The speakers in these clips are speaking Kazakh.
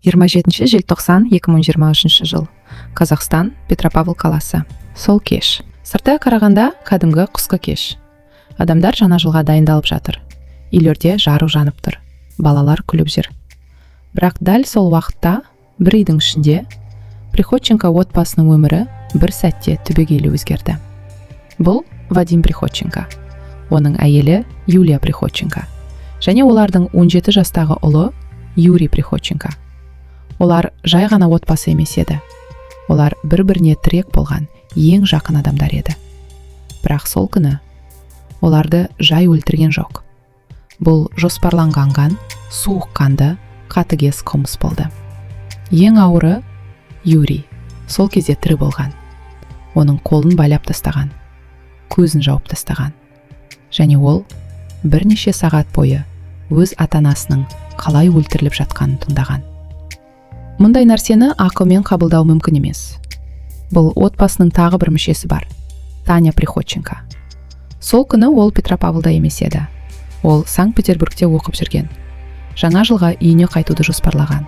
27 желтоқсан 2023 жыл. Қазақстан, Петропавл қаласы. Сол кеш. Сырттай қарағанда кәдімгі қысқы кеш. Адамдар жаңа жылға дайындалып жатыр. Үйлерде жарық жанып тұр. Балалар күліп жүр. Бірақ дәл сол уақытта бір үйдің ішінде Приходченко отбасының өмірі бір сәтте түбегейлі өзгерді. Бұл Вадим Приходченко. Оның әйелі Юлия Приходченко. Және олардың 17 жастағы ұлы Юрий Приходченко. Олар жай ғана отбасы емес еді. Олар бір-біріне тірек болған ең жақын адамдар еді. Бірақ сол күні оларды жай өлтірген жоқ. Бұл жоспарланған, суық қанды, қатыгез қылмыс болды. Ең ауыры Юрий сол кезде тірі болған. Оның қолын байлап тастаған, көзін жауып тастаған. Және ол бірнеше сағат бойы өз ата-анасының қалай өлтіріліп жатқанын тыңдаған. Мұндай нәрсені ақылмен қабылдау мүмкін емес. Бұл отбасының тағы бір мүшесі бар, Таня Приходченко. Сол күні ол Петропавлда емес еді. Ол Санкт-Петербургте оқып жүрген. Жаңа жылға үйіне қайтуды жоспарлаған.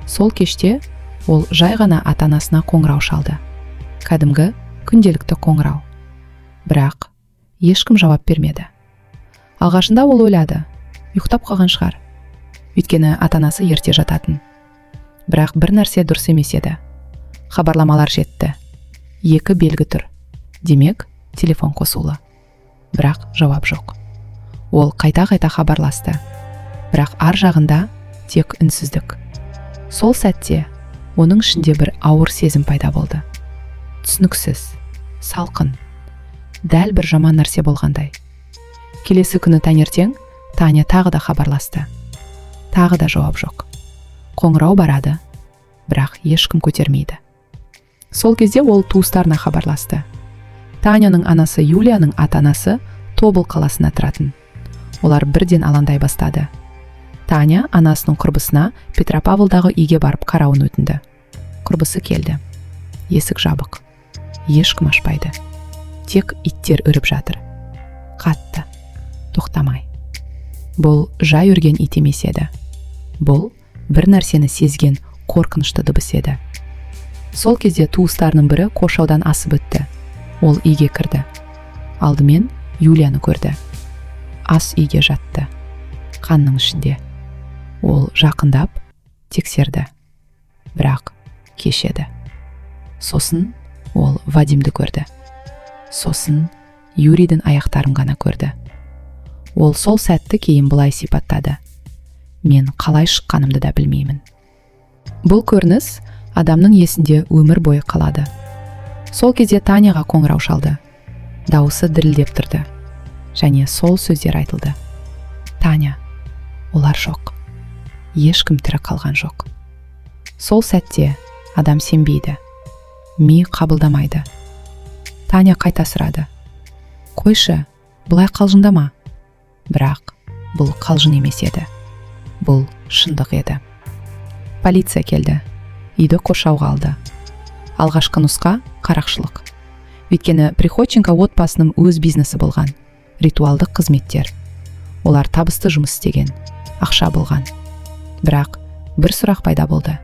Сол кеште ол жай ғана ата-анасына қоңырау шалды. Кәдімгі күнделікті қоңырау. Бірақ ешкім жауап бермеді. Алғашында ол ойлады, ұйықтап қалған шығар. Өйткені ата-анасы ерте жататын. Бірақ бір нәрсе дұрыс емес еді. Хабарламалар жетті. 2 белгі тұр. Демек, телефон қосулы. Бірақ жауап жоқ. Ол қайта-қайта хабарласты. Бірақ ар жағында тек үнсіздік. Сол сәтте оның ішінде бір ауыр сезім пайда болды. Түсініксіз, салқын. Дәл бір жаман нәрсе болғандай. Келесі күні таңертең Таня тағы да хабарласты. Тағы да жауап жоқ. Қоңырау барады, бірақ ешкім көтермейді. Сол кезде ол туыстарына хабарласты. Таняның анасы Юлияның ата-анасы Тобыл қаласына тұратын. Олар бірден алаңдай бастады. Таня анасының құрбысына Петропавлдағы үйге барып қарауын өтінді. Құрбысы келді. Есік жабық. Ешкім ашпайды. Тек иттер үріп жатыр. Қатты, тоқтамай. Бұл жай үрген ит емес еді. Бұл бір нәрсені сезген қорқынышты дыбыс еді. Сол кезде туыстарының бірі қоршаудан асып өтті. Ол үйге кірді. Алдымен Юлияны көрді. Ас үйге жатты. Қанның ішінде. Ол жақындап, тексерді. Бірақ кешеді. Сосын ол Вадимді көрді. Сосын Юрийдің аяқтарын ғана көрді. Ол сол сәтті кейін былай сипаттады. Мен қалай шыққанымды да білмеймін. Бұл көрініс адамның есінде өмір бойы қалады. Сол кезде Таняға қоңырау шалды. Дауысы дірілдеп тұрды. Және сол сөздер айтылды. Таня, олар жоқ. Ешкім тірі қалған жоқ. Сол сәтте адам сенбейді. Ми қабылдамайды. Таня қайта сұрады. Қойшы, бұлай қалжыңдама. Бірақ бұл қалжың емес еді. Бұл шындық еді. Полиция келді. Үйді қоршауға алды. Алғашқы нұсқа қарақшылық. Өйткені Приходченко отбасының өз бизнесі болған. Ритуалдық қызметтер. Олар табысты жұмыс істеген. Ақша болған. Бірақ бір сұрақ пайда болды.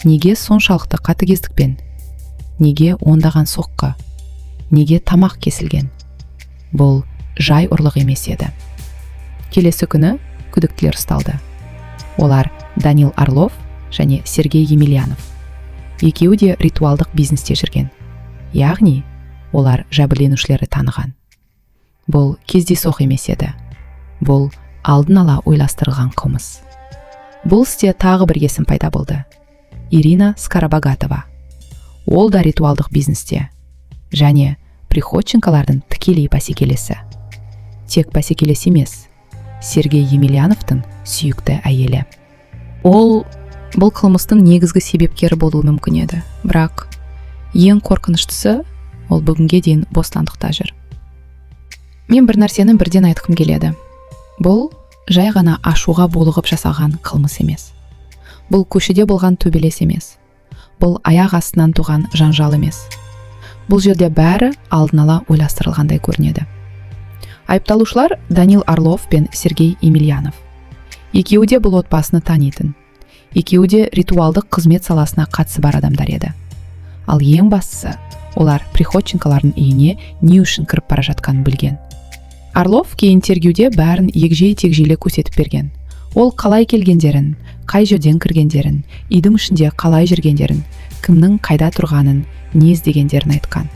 Неге соншалықты қатыгездікпен? Неге ондаған соққы? Неге тамақ кесілген? Бұл жай ұрлық емес еді. Келесі күні күдіктілер ұсталды. Олар Данил Орлов және Сергей Емельянов. Екеуі де ритуалдық бизнесте жүрген. Яғни, олар жәбірленушілері таныған. Бұл кездейсоқ емес еді. Бұл алдын ала ойластырылған қылмыс. Бұл істе тағы бір есім пайда болды. Ирина Скоробогатова. Ол да ритуалдық бизнесте. Және Приходченколардың тікелей бәсекелесі. Тек бәсекелес емес, Сергей Емельяновтың сүйікті әйелі. Ол бұл қылмыстың негізгі себепкері болуы мүмкін еді. Бірақ ең қорқыныштысы ол бүгінге дейін бостандықта жүр. Мен бір нәрсені бірден айтқым келеді. Бұл жай ғана ашуға булығып жасалған қылмыс емес. Бұл көшеде болған төбелес емес. Бұл аяқ астынан туған жанжал емес. Бұл жерде бәрі алдын ала ойластырылғандай көрінеді. Айыпталушылар Данил Орлов пен Сергей Емельянов. Екеуі де бұл отбасыны танитын. екеуі де ритуалдық қызмет саласына қатысы бар адамдар еді. Ал ең бастысы, олар приходченкалардың үйіне не үшін кіріп бара жатқанын білген. Орлов кейін тергеуде бәрін егжей-тегжейлі көрсетіп берген. Ол қалай келгендерін, қай жерден кіргендерін, үйдің ішінде қалай жүргендерін, кімнің қайда тұрғанын, не іздегендерін айтқан.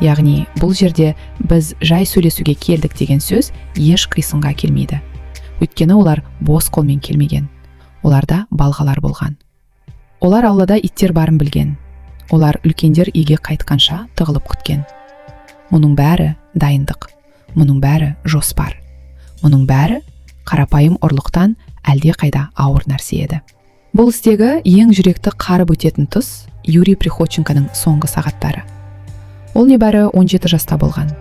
Яғни бұл жерде біз жай сөйлесуге келдік деген сөз еш қисынға келмейді. Өйткені олар бос қолмен келмеген. Оларда балғалар болған. Олар аулада иттер барын білген. Олар үлкендер үйге қайтқанша тығылып күткен. Мұның бәрі дайындық. Мұның бәрі жоспар. Мұның бәрі қарапайым ұрлықтан әлде қайда ауыр нәрсе еді. Бұл істегі ең жүректі қарып өтетін тұс Юрий Приходченконың соңғы сағаттары. Ол небәрі 17 жаста болған.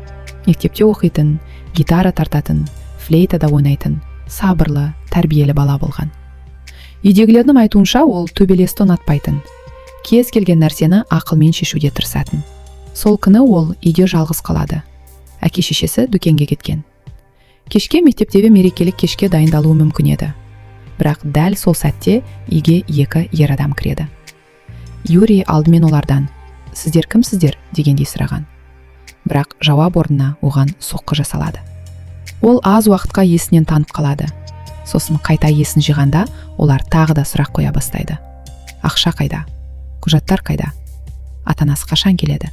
Мектепте оқитын, гитара тартатын, флейтада ойнайтын, сабырлы, тәрбиелі бала болған. Үйдегілердің айтуынша ол төбелесті ұнатпайтын. Кез келген нәрсені ақылмен шешуге тырысатын. Сол күні ол үйде жалғыз қалады. Әке-шешесі дүкенге кеткен. Кешке мектептегі мерекелік кешке дайындалуы мүмкін еді. Бірақ дәл сол сәтте үйге екі ер адам кіреді. Юрий алдымен олардан «Сіздер кімсіздер?» дегендей сұраған. Бірақ жауап орнына оған соққы жасалады. Ол аз уақытқа есінен танып қалады. Сосын қайта есін жиғанда олар тағы да сұрақ қоя бастайды. Ақша қайда? Құжаттар қайда? Ата-анасы қашан келеді?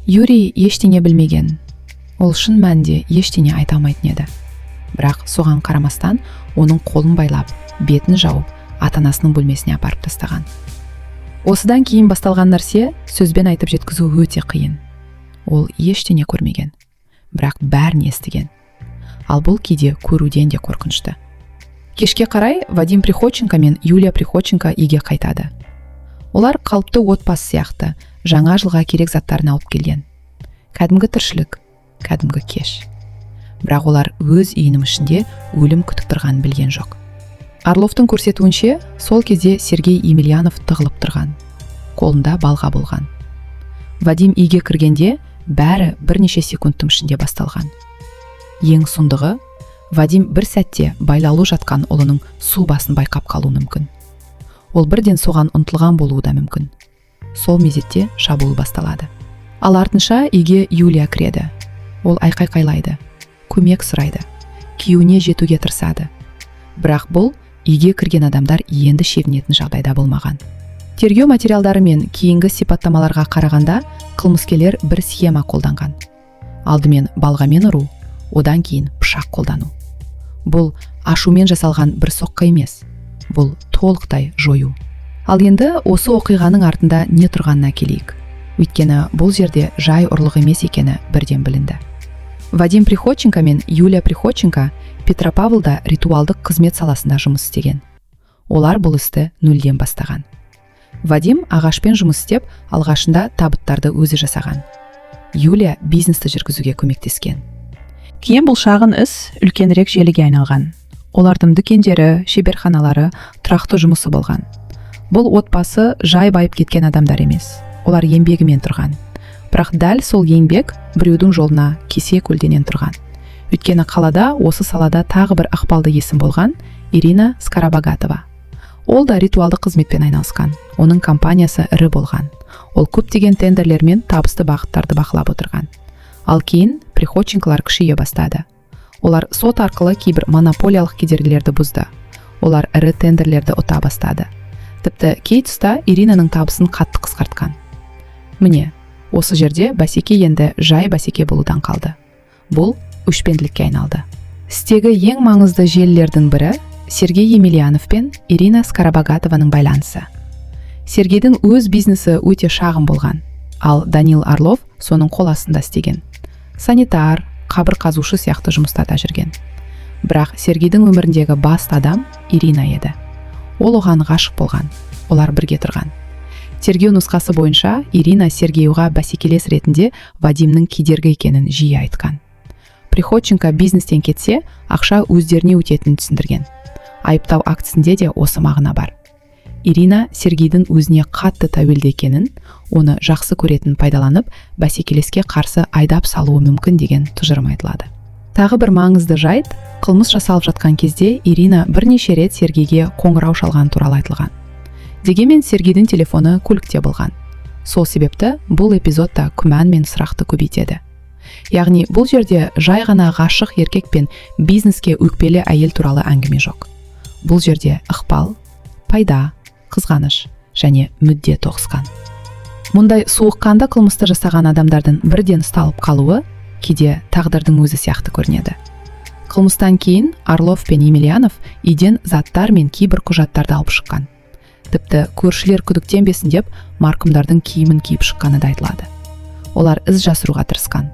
Юрий ештеңе білмеген. Ол шын мәнінде ештеңе айта алмайтын еді. Бірақ соған қарамастан оның қолын байлап, бетін жауып, ата-анасының бөлмесіне апарып тастаған. Осыдан кейін басталған нәрсе сөзбен айтып жеткізу өте қиын. Ол ештеңе көрмеген, бірақ бәрін естіген. Ал бұл кейде көруден де қорқынышты. Кешке қарай Вадим Приходченко мен Юлия Приходченко үйге қайтады. Олар қалыпты отбасы сияқты жаңа жылға керек заттарын алып келген. Кәдімгі тіршілік, кәдімгі кеш. Бірақ олар өз үйінің ішінде өлім күтіп тұрғанын білген жоқ. Орловтың көрсетуінше, сол кезде Сергей Емельянов тығылып тұрған. Қолында балға болған. Вадим үйге кіргенде бәрі бірнеше секундтың ішінде басталған. Ең сұмдығы, Вадим бір сәтте байлаулы жатқан ұлының су басын байқап қалуы мүмкін. Ол бірден соған ұмтылған болуы да мүмкін. Сол мезетте шабуыл басталады. Ал артынша үйге Юлия кіреді. Ол айқай-қайлайды, көмек сұрайды, күйеуіне жетуге тырысады. Бірақ бұл үйге кірген адамдар енді шегінетін жағдайда болмаған. Тергеу материалдары мен кейінгі сипаттамаларға қарағанда қылмыскерлер бір схема қолданған. Алдымен балғамен ұру, одан кейін пышақ қолдану. Бұл ашумен жасалған бір соққы емес. Бұл толықтай жою. Ал енді осы оқиғаның артында не тұрғанына келейік. Өйткені бұл жерде жай ұрлық емес екені бірден білінді. Вадим Приходченко мен Юлия Приходченко Петропавлда ритуалдық қызмет саласында жұмыс істеген. Олар бұл істі нөлден бастаған. Вадим ағашпен жұмыс істеп, алғашында табыттарды өзі жасаған. Юлия бизнесті жүргізуге көмектескен. Кейін бұл шағын іс үлкенірек желіге айналған. Олардың дүкендері, шеберханалары, тұрақты жұмысы болған. Бұл отбасы жай байып кеткен адамдар емес. Олар еңбегімен тұрған. Бірақ дәл сол еңбек біреудің жолына кесе көлденен тұрған. Өйткені қалада осы салада тағы бір ықпалды есім болған Ирина Скоробогатова. Ол да ритуалдық қызметпен айналысқан. Оның компаниясы ірі болған. Ол көптеген тендерлер мен табысты бағыттарды бақылап отырған. Ал кейін Приходченколар күшейе бастады. Олар сот арқылы кейбір монополиялық кедергілерді бұзды. Олар ірі тендерлерді ұта бастады. Тіпті кей тұста Иринаның табысын қатты қысқартқан. Міне, осы жерде бәсеке енді жай бәсеке болудан қалды. Бұл өшпенділікке айналды. Істегі ең маңызды желілердің бірі Сергей Емельянов пен Ирина Скоробогатованың байланысы. Сергейдің өз бизнесі өте шағын болған, ал Данил Орлов соның қол астында істеген. Санитар, қабір қазушы сияқты жұмыстарда жүрген. Бірақ Сергейдің өміріндегі басты адам Ирина еді. Ол оған ғашық болған, олар бірге тұрған. Тергеу нұсқасы бойынша Ирина Сергейға бәсекелес ретінде Вадимнің кедергі екенін жиі айтқан. Приходченко бизнестен кетсе, ақша өздеріне өтетінін түсіндірген. Айыптау актісінде де осы мағына бар. Ирина Сергейдің өзіне қатты тәуелді екенін, оны жақсы көретін пайдаланып, бәсекелеске қарсы айдап салуы мүмкін деген тұжырым айтылады. Тағы бір маңызды жайт, қылмыс жасалып жатқан кезде Ирина бірнеше рет Сергейге қоңырау шалған туралы айтылған. Дегенмен Сергейдің телефоны көлікте болған. Сол себепті бұл эпизодта күмән мен сұрақты көбейтеді. Яғни бұл жерде жай ғана ғашық еркек пен бизнеске өкпелі әйел туралы әңгіме жоқ. Бұл жерде ықпал, пайда, қызғаныш және мүдде тоғысқан. Мұндай суыққанды қылмысты жасаған адамдардың бірден ұсталып қалуы кейде тағдырдың өзі сияқты көрінеді. Қылмыстан кейін Орлов пен Емельянов үйден заттар мен кейбір құжаттарды алып шыққан. Тіпті көршілер күдіктенбесін деп марқұмдардың киімін киіп шыққаны да айтылады. Олар із жасыруға тырысқан.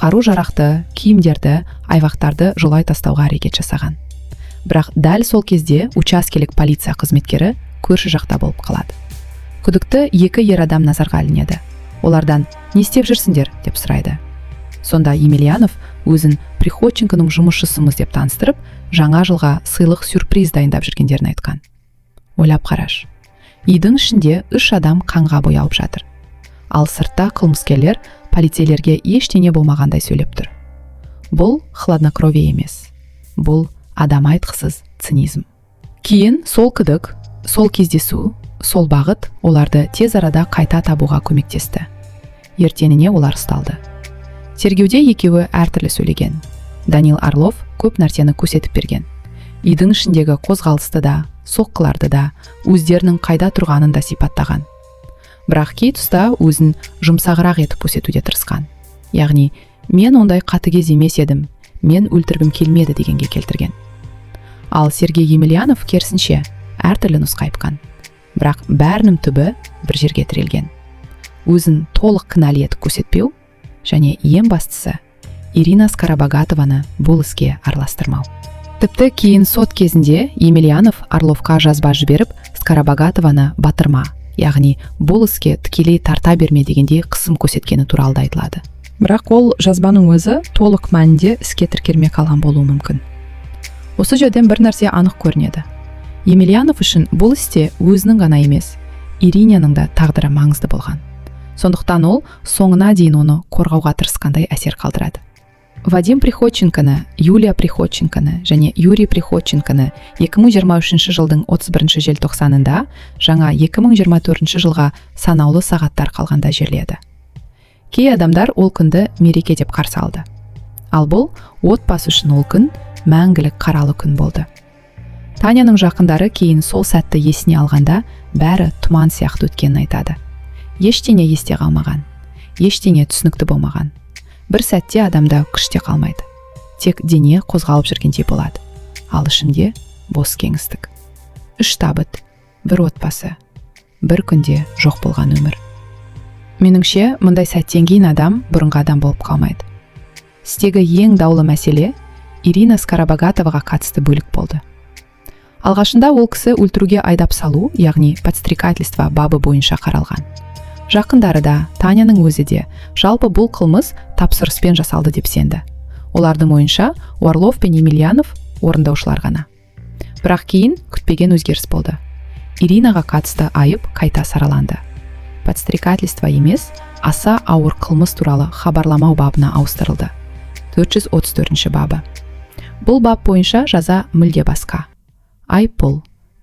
Қару-жарақты, киімдерді, айвақтарды жолай тастауға әрекет жасаған. Бірақ дәл сол кезде учаскелік полиция қызметкері көрші жақта болып қалады. Күдікті екі ер адам назарға ілінеді. Олардан не істеп жүрсіңдер деп сұрайды. Сонда Емельянов өзін Приходченконың жұмысшысымыз деп таныстырып, жаңа жылға сыйлық сюрприз дайындап жүргендерін айтқан. Ойлап қараш. Үйдің ішінде 3 адам қанға боялып жатыр. Ал сыртта қылмыскерлер полицейлерге ештеңе болмағандай сөйлеп тұр. Бұл хладнокровие емес. Бұл адам айтқысыз цинизм. Кейін сол күдік, сол кездесу, сол бағыт оларды тез арада қайта табуға көмектесті. Ертеңіне олар ұсталды. Тергеуде екеуі әртүрлі сөйлеген. Данил Орлов көп нәрсені көрсетіп берген. Үйдің ішіндегі қозғалысты да, соққыларды да, өздерінің қайда тұрғанын да сипаттаған. Бірақ кей тұста өзін жұмсағырақ етіп көрсетуге тырысқан. Яғни, мен ондай қатыгез емес едім, мен өлтіргім келмеді дегенге келтірген. Ал Сергей Емельянов керісінше әртүрлі нұсқа айтқан. Бірақ бәрінің түбі бір жерге тірелген. Өзін толық кінәлі етіп көрсетпеу және ең бастысы Ирина Скоробогатованы бұл іске араластырмау. Тіпті кейін сот кезінде Емельянов Орловқа жазба жіберіп, Скоробогатованы батырма, яғни бұл іске тікелей тарта берме дегенде қысым көрсеткені туралы да айтылады. Бірақ ол жазбаның өзі толық мәнінде іске тіркелмей қалған болуы мүмкін. Осы жерден бір нәрсе анық көрінеді. Емельянов үшін бұл істе өзінің ғана емес, Иринаның да тағдыры маңызды болған. Сондықтан ол соңына дейін оны қорғауға тырысқандай әсер қалдырады. Вадим Приходченконы, Юлия Приходченконы және Юрий Приходченконы 2023 жылдың 31 желтоқсанында жаңа 2024 жылға санаулы сағаттар қалғанда жерледі. Кей адамдар ол күнді мереке деп қарсы алды. Ал бұл отбасы үшін ол күн мәңгілік қаралы күн болды. Таняның жақындары кейін сол сәтті есіне алғанда бәрі тұман сияқты өткенін айтады. Ештеңе есте қалмаған, ештеңе түсінікті болмаған. Бір сәтте адамда күште қалмайды. Тек дене қозғалып жүргендей болады. Ал ішінде бос кеңістік. 3 табыт, бір отбасы, бір күнде жоқ болған өмір. Меніңше, мұндай сәттен кейін адам бұрынғы адам болып қалмайды. Істегі ең даулы мәселе Ирина Скоробогатоваға қатысты бөлік болды. Алғашында ол кісі өлтіруге айдап салу, яғни подстрекательство бабы бойынша қаралған. Жақындары да, Таняның өзі де, жалпы бұл қылмыс тапсырыспен жасалды деп сенді. Олардың ойынша Орлов пен Емельянов орындаушылар ғана. Бірақ кейін күтпеген өзгеріс болды. Иринаға қатысты айып қайта сараланды. Подстрекательство емес, аса ауыр қылмыс туралы хабарламау бабына ауыстырылды. 434 бабы. Бұл бап бойынша жаза мүлде басқа. Айыппұл,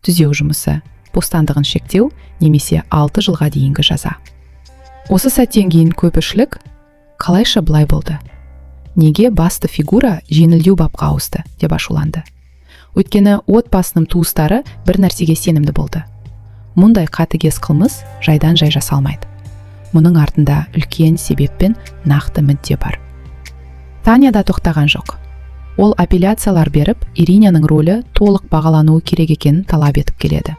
түзеу жұмысы, бостандығын шектеу немесе 6 жылға дейінгі жаза. Осы сәттен кейін көпшілік қалайша бұлай болды? Неге басты фигура жеңілдеу бапқа ауысты деп ашуланды. Өйткені отбасының туыстары бір нәрсеге сенімді болды. Мұндай қатыгез қылмыс жайдан жай жасалмайды. Мұның артында үлкен себеппен нақты мүдде бар. Таня да тоқтаған жоқ. Ол апелляциялар беріп, Иринаның рөлі толық бағалануы керек екенін талап етіп келеді.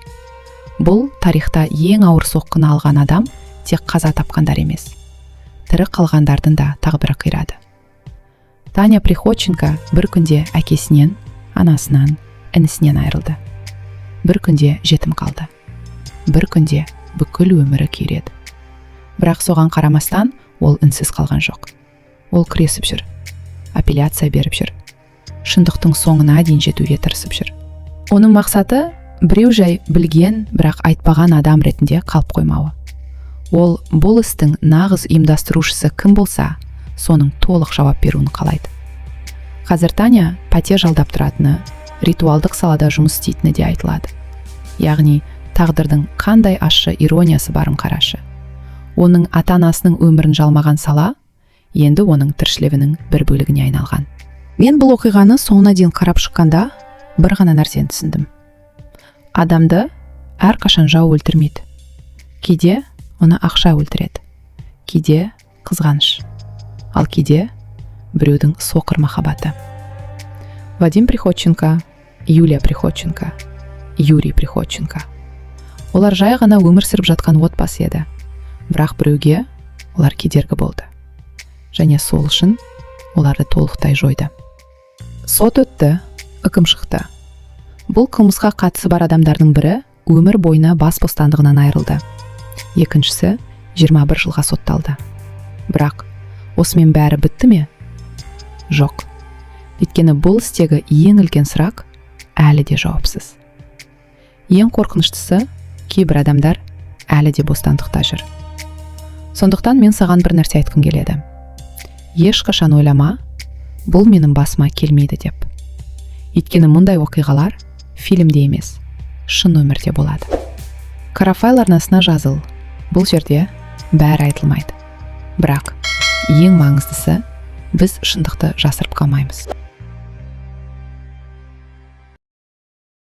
Бұл тарихта ең ауыр соққыны алған адам тек қаза тапқандар емес. Тірі қалғандардың да тағдыры қирады. Таня Приходченко бір күнде әкесінен, анасынан, інісінен айырылды. Бір күнде жетім қалды. Бір күнде бүкіл өмірі күйреді. Бірақ соған қарамастан ол үнсіз қалған жоқ. Ол күресіп жүр, апелляция беріп жүр. Шындықтың соңына дейін жетуге тырысып жүр. Оның мақсаты біреу жай білген, бірақ айтпаған адам ретінде қалып қоймауы. Ол бұл істің нағыз ұйымдастырушысы кім болса, соның толық жауап беруін қалайды. Қазір Таня пәтер жалдап тұратыны, ритуалдық салада жұмыс істейтіні де айтылады. Яғни тағдырдың қандай ащы ирониясы барын қарашы. Оның ата-анасының өмірін жалмаған сала енді оның тіршілігінің бір бөлігіне айналған. Мен бұл оқиғаны соңына дейін қарап шыққанда бір ғана нәрсені түсіндім. Адамды әрқашан жау өлтірмейді. Кейде оны ақша өлтіреді, кейде қызғаныш, ал кейде біреудің соқыр махаббаты. Вадим Приходченко, Юлия Приходченко, Юрий Приходченко. Олар жай ғана өмір сүріп жатқан отбасы еді. Бірақ біреуге олар кедергі болды. Және сол үшін оларды толықтай жойды. Сот өтті, үкім шықты. Бұл қылмысқа қатысы бар адамдардың бірі өмір бойына бас бостандығынан айырылды. Екіншісі 21 жылға сотталды. Бірақ осымен бәрі бітті ме? Жоқ. Өйткені бұл істегі ең үлкен сұрақ әлі де жауапсыз. Ең қорқыныштысы, кейбір адамдар әлі де бостандықта жүр. Сондықтан мен саған бір нәрсе айтқым келеді. Ешқашан ойлама, бұл менің басыма келмейді деп. Өйткені мұндай оқиғалар фильмде емес, шын өмірде болады. Карафайл арнасына жазыл. Бұл жерде бәрі айтылмайды. Бірақ ең маңыздысы, біз шындықты жасырып қалмаймыз.